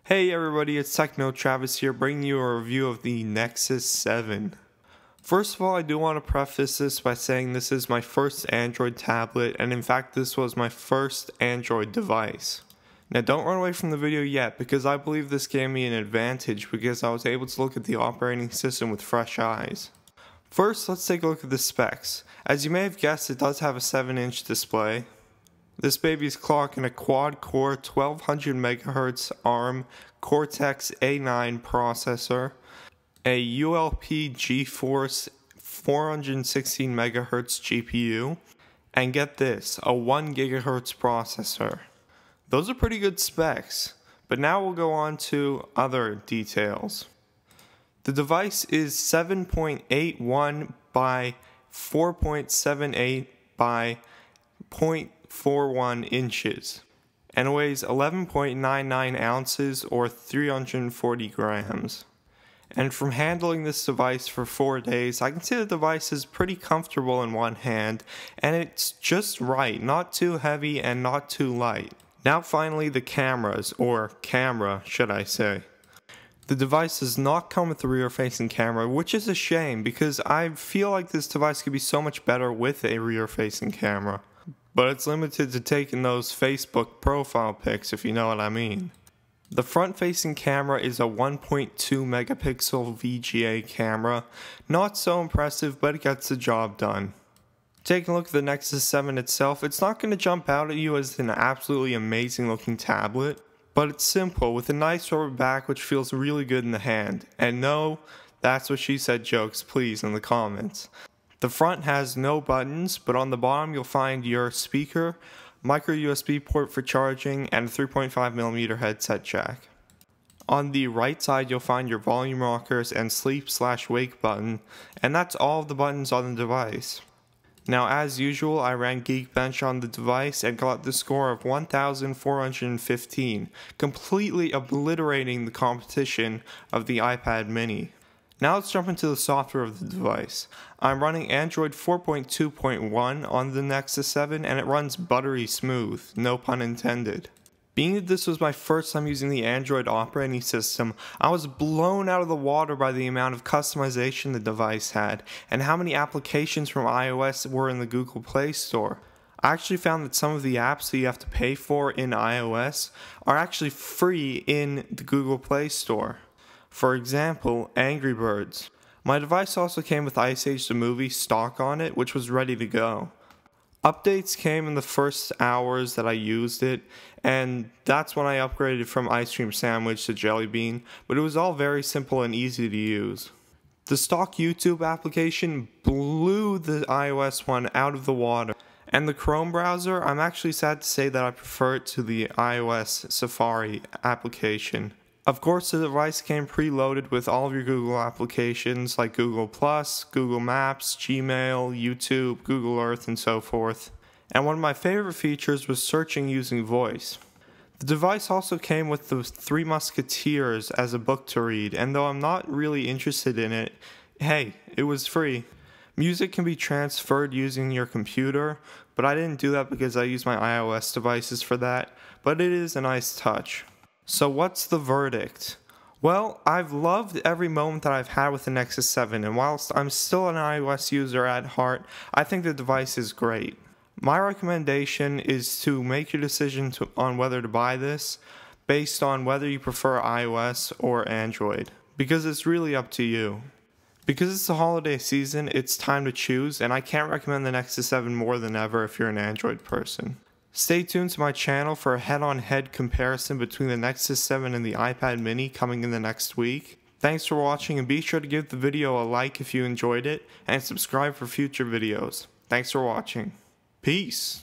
Hey everybody, it's ItsTechnoTravis here, bringing you a review of the Nexus 7. First of all, I do want to preface this by saying this is my first Android tablet, and in fact this was my first Android device. Now don't run away from the video yet, because I believe this gave me an advantage because I was able to look at the operating system with fresh eyes. First, let's take a look at the specs. As you may have guessed, it does have a 7-inch display. This baby is clocking a quad-core 1200 MHz ARM Cortex A9 processor, a ULP GeForce 416 MHz GPU, and get this, a 1 GHz processor. Those are pretty good specs, but now we'll go on to other details. The device is 7.81 by 4.78 by 0.41 inches and weighs 11.99 ounces or 340 grams. And from handling this device for 4 days, I can see the device is pretty comfortable in one hand, and it's just right, not too heavy and not too light. Now finally the cameras, or camera should I say. The device does not come with a rear-facing camera, which is a shame because I feel like this device could be so much better with a rear-facing camera. But it's limited to taking those Facebook profile pics, if you know what I mean. The front-facing camera is a 1.2 megapixel VGA camera. Not so impressive, but it gets the job done. Taking a look at the Nexus 7 itself, it's not going to jump out at you as an absolutely amazing looking tablet, but it's simple with a nice rubber back which feels really good in the hand. And no, that's what she said jokes, please, in the comments. The front has no buttons, but on the bottom you'll find your speaker, micro USB port for charging, and a 3.5mm headset jack. On the right side you'll find your volume rockers and sleep/wake button, and that's all of the buttons on the device. Now as usual, I ran Geekbench on the device and got the score of 1,415, completely obliterating the competition of the iPad mini. Now let's jump into the software of the device. I'm running Android 4.2.1 on the Nexus 7 and it runs buttery smooth, no pun intended. Being that this was my first time using the Android operating system, I was blown out of the water by the amount of customization the device had and how many applications from iOS were in the Google Play Store. I actually found that some of the apps that you have to pay for in iOS are actually free in the Google Play Store. For example, Angry Birds. My device also came with Ice Age the Movie stock on it, which was ready to go. Updates came in the first hours that I used it, and that's when I upgraded from Ice Cream Sandwich to Jelly Bean, but it was all very simple and easy to use. The stock YouTube application blew the iOS one out of the water, and the Chrome browser, I'm actually sad to say that I prefer it to the iOS Safari application. Of course, the device came preloaded with all of your Google applications like Google+, Google Maps, Gmail, YouTube, Google Earth, and so forth. And one of my favorite features was searching using voice. The device also came with the Three Musketeers as a book to read, and though I'm not really interested in it, hey, it was free. Music can be transferred using your computer, but I didn't do that because I use my iOS devices for that, but it is a nice touch. So what's the verdict? Well, I've loved every moment that I've had with the Nexus 7, and whilst I'm still an iOS user at heart, I think the device is great. My recommendation is to make your decision on whether to buy this based on whether you prefer iOS or Android, because it's really up to you. Because it's the holiday season, it's time to choose, and I can't recommend the Nexus 7 more than ever if you're an Android person. Stay tuned to my channel for a head-on-head comparison between the Nexus 7 and the iPad mini coming in the next week. Thanks for watching, and be sure to give the video a like if you enjoyed it, and subscribe for future videos. Thanks for watching. Peace!